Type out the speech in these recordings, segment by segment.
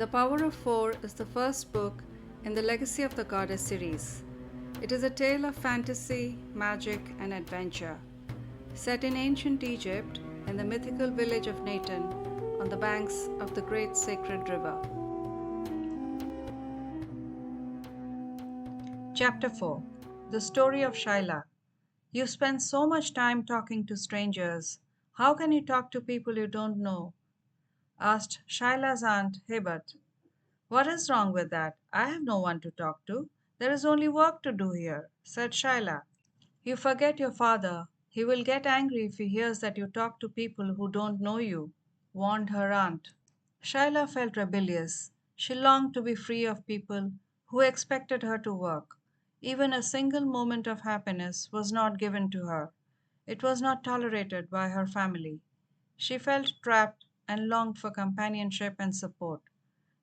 The Power of Four is the first book in the Legacy of the Goddess series. It is a tale of fantasy, magic, and adventure, set in ancient Egypt in the mythical village of Natan on the banks of the great sacred river. Chapter 4. The Story of Shyla. You spend so much time talking to strangers. How can you talk to people you don't know? Asked Shyla's aunt, Hibat. What is wrong with that? I have no one to talk to. There is only work to do here, said Shyla. You forget your father. He will get angry if he hears that you talk to people who don't know you, warned her aunt. Shyla felt rebellious. She longed to be free of people who expected her to work. Even a single moment of happiness was not given to her. It was not tolerated by her family. She felt trapped and longed for companionship and support.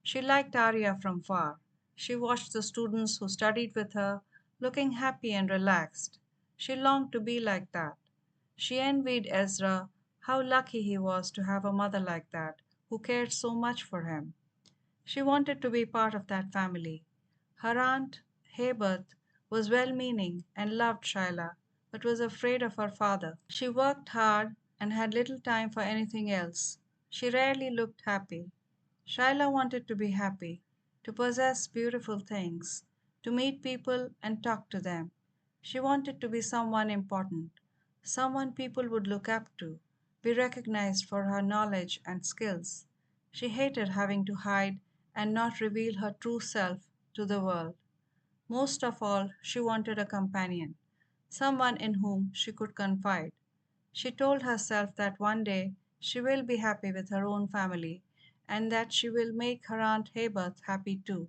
She liked Arya from far. She watched the students who studied with her, looking happy and relaxed. She longed to be like that. She envied Ezra, how lucky he was to have a mother like that, who cared so much for him. She wanted to be part of that family. Her aunt, Haybeth, was well meaning and loved Shyla, but was afraid of her father. She worked hard and had little time for anything else. She rarely looked happy. Shyla wanted to be happy, to possess beautiful things, to meet people and talk to them. She wanted to be someone important, someone people would look up to, be recognized for her knowledge and skills. She hated having to hide and not reveal her true self to the world. Most of all, she wanted a companion, someone in whom she could confide. She told herself that one day she will be happy with her own family and that she will make her Aunt Haybeth happy too.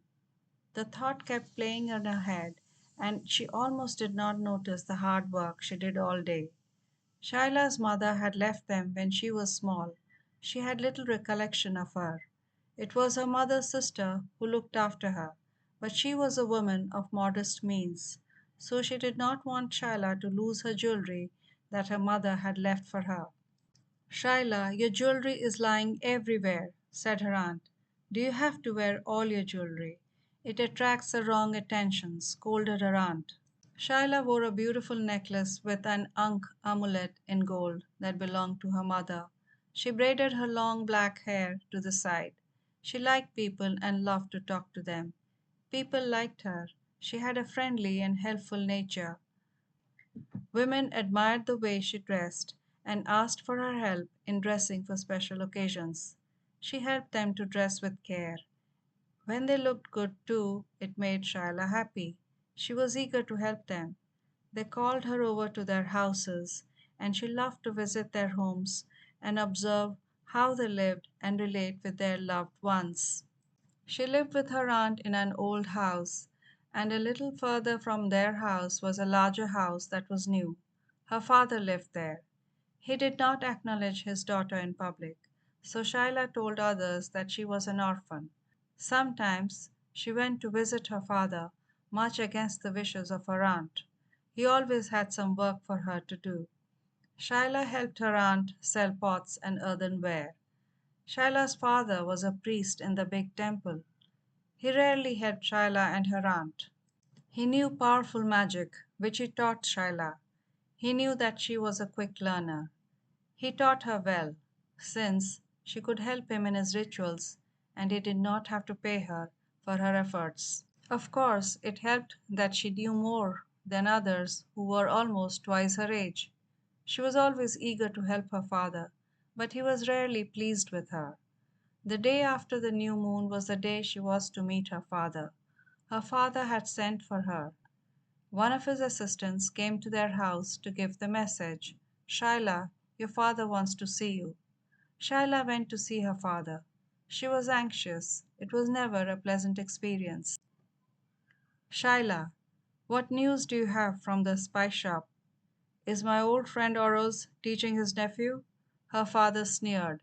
The thought kept playing in her head, and she almost did not notice the hard work she did all day. Shaila's mother had left them when she was small. She had little recollection of her. It was her mother's sister who looked after her, but she was a woman of modest means, so she did not want Shaila to lose her jewelry that her mother had left for her. Shaila, your jewelry is lying everywhere, said her aunt. Do you have to wear all your jewelry? It attracts the wrong attention, scolded her aunt. Shaila wore a beautiful necklace with an Ankh amulet in gold that belonged to her mother. She braided her long black hair to the side. She liked people and loved to talk to them. People liked her. She had a friendly and helpful nature. Women admired the way she dressed and asked for her help in dressing for special occasions. She helped them to dress with care. When they looked good too, it made Shaila happy. She was eager to help them. They called her over to their houses, and she loved to visit their homes and observe how they lived and relate with their loved ones. She lived with her aunt in an old house, and a little further from their house was a larger house that was new. Her father lived there. He did not acknowledge his daughter in public, so Shaila told others that she was an orphan. Sometimes she went to visit her father, much against the wishes of her aunt. He always had some work for her to do. Shaila helped her aunt sell pots and earthenware. Shaila's father was a priest in the big temple. He rarely helped Shaila and her aunt. He knew powerful magic, which he taught Shaila. He knew that she was a quick learner. He taught her well, since she could help him in his rituals and he did not have to pay her for her efforts. Of course, it helped that she knew more than others who were almost twice her age. She was always eager to help her father, but he was rarely pleased with her. The day after the new moon was the day she was to meet her father. Her father had sent for her. One of his assistants came to their house to give the message, Shaila, your father wants to see you. Shaila went to see her father. She was anxious. It was never a pleasant experience. Shaila, what news do you have from the spice shop? Is my old friend Oros teaching his nephew? Her father sneered.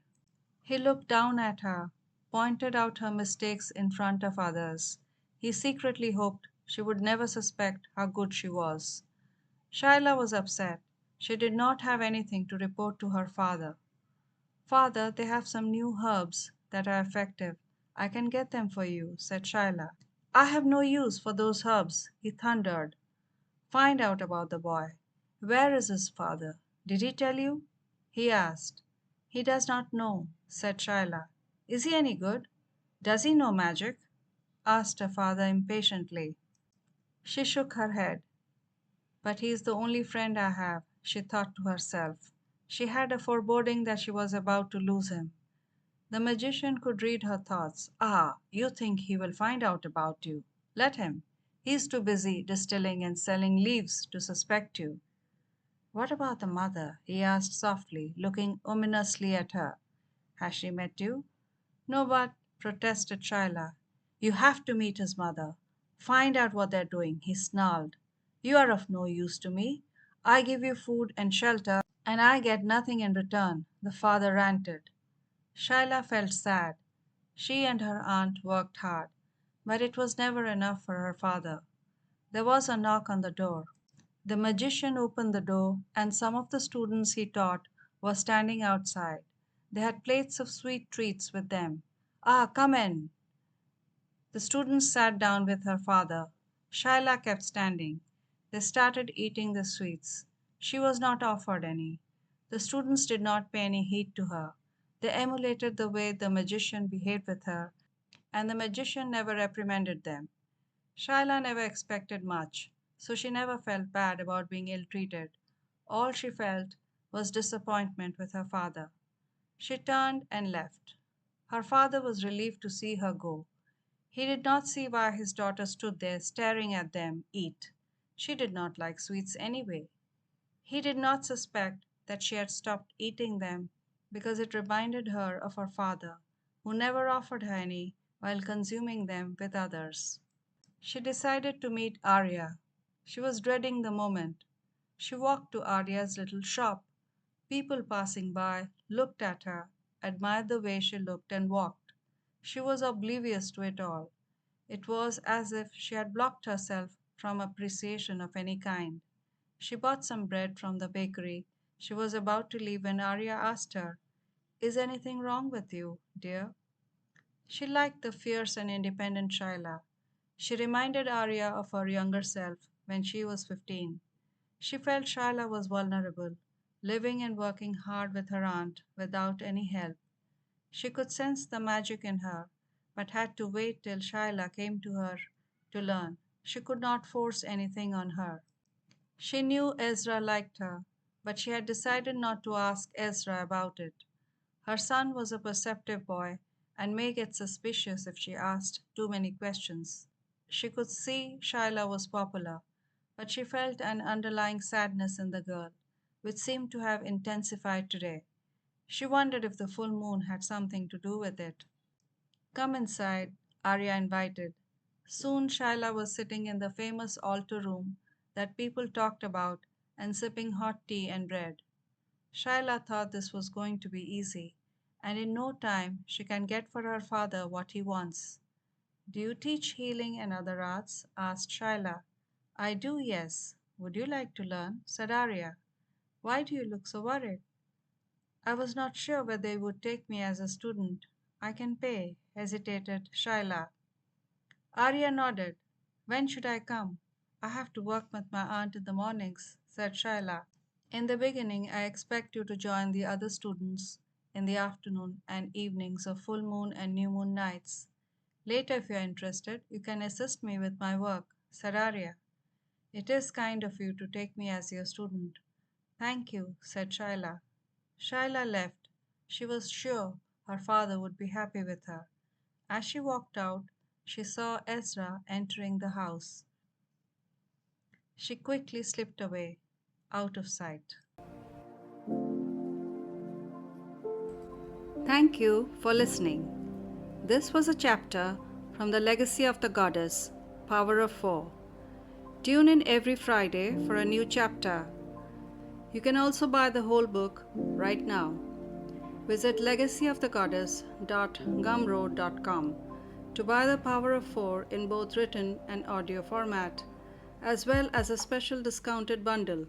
He looked down at her, pointed out her mistakes in front of others. He secretly hoped she would never suspect how good she was. Shaila was upset. She did not have anything to report to her father. Father, they have some new herbs that are effective. I can get them for you, said Shyla. I have no use for those herbs, he thundered. Find out about the boy. Where is his father? Did he tell you? He asked. He does not know, said Shyla. Is he any good? Does he know magic? Asked her father impatiently. She shook her head. But he is the only friend I have, she thought to herself. She had a foreboding that she was about to lose him. The magician could read her thoughts. Ah, you think he will find out about you. Let him. He is too busy distilling and selling leaves to suspect you. What about the mother? He asked softly, looking ominously at her. Has she met you? No, but, protested Shyla. You have to meet his mother. Find out what they're doing, he snarled. You are of no use to me. I give you food and shelter, and I get nothing in return, the father ranted. Shyla felt sad. She and her aunt worked hard, but it was never enough for her father. There was a knock on the door. The magician opened the door, and some of the students he taught were standing outside. They had plates of sweet treats with them. Ah, come in! The students sat down with her father. Shyla kept standing. They started eating the sweets. She was not offered any. The students did not pay any heed to her. They emulated the way the magician behaved with her, and the magician never reprimanded them. Shyla never expected much, so she never felt bad about being ill treated. All she felt was disappointment with her father. She turned and left. Her father was relieved to see her go. He did not see why his daughter stood there staring at them eat. She did not like sweets anyway. He did not suspect that she had stopped eating them because it reminded her of her father, who never offered her any while consuming them with others. She decided to meet Arya. She was dreading the moment. She walked to Arya's little shop. People passing by looked at her, admired the way she looked, and walked. She was oblivious to it all. It was as if she had blocked herself from appreciation of any kind. She bought some bread from the bakery. She was about to leave when Arya asked her, Is anything wrong with you, dear? She liked the fierce and independent Shyla. She reminded Arya of her younger self when she was 15. She felt Shyla was vulnerable, living and working hard with her aunt without any help. She could sense the magic in her, but had to wait till Shyla came to her to learn. She could not force anything on her. She knew Ezra liked her, but she had decided not to ask Ezra about it. Her son was a perceptive boy and may get suspicious if she asked too many questions. She could see Shyla was popular, but she felt an underlying sadness in the girl, which seemed to have intensified today. She wondered if the full moon had something to do with it. Come inside, Arya invited. Soon Shyla was sitting in the famous altar room that people talked about and sipping hot tea and bread. Shyla thought this was going to be easy, and in no time she can get for her father what he wants. Do you teach healing and other arts? Asked Shyla. I do, yes. Would you like to learn? Said Arya. Why do you look so worried? I was not sure whether you would take me as a student. I can pay, hesitated Shyla. Arya nodded. When should I come? I have to work with my aunt in the mornings, said Shyla. In the beginning, I expect you to join the other students in the afternoon and evenings of full moon and new moon nights. Later, if you are interested, you can assist me with my work, said Arya. It is kind of you to take me as your student. Thank you, said Shyla. Shyla left. She was sure her father would be happy with her. As she walked out, she saw Ezra entering the house. She quickly slipped away, out of sight. Thank you for listening. This was a chapter from The Legacy of the Goddess, Power of Four. Tune in every Friday for a new chapter. You can also buy the whole book right now. Visit legacyofthegoddess.gumroad.com to buy The Power of Four in both written and audio format, as well as a special discounted bundle.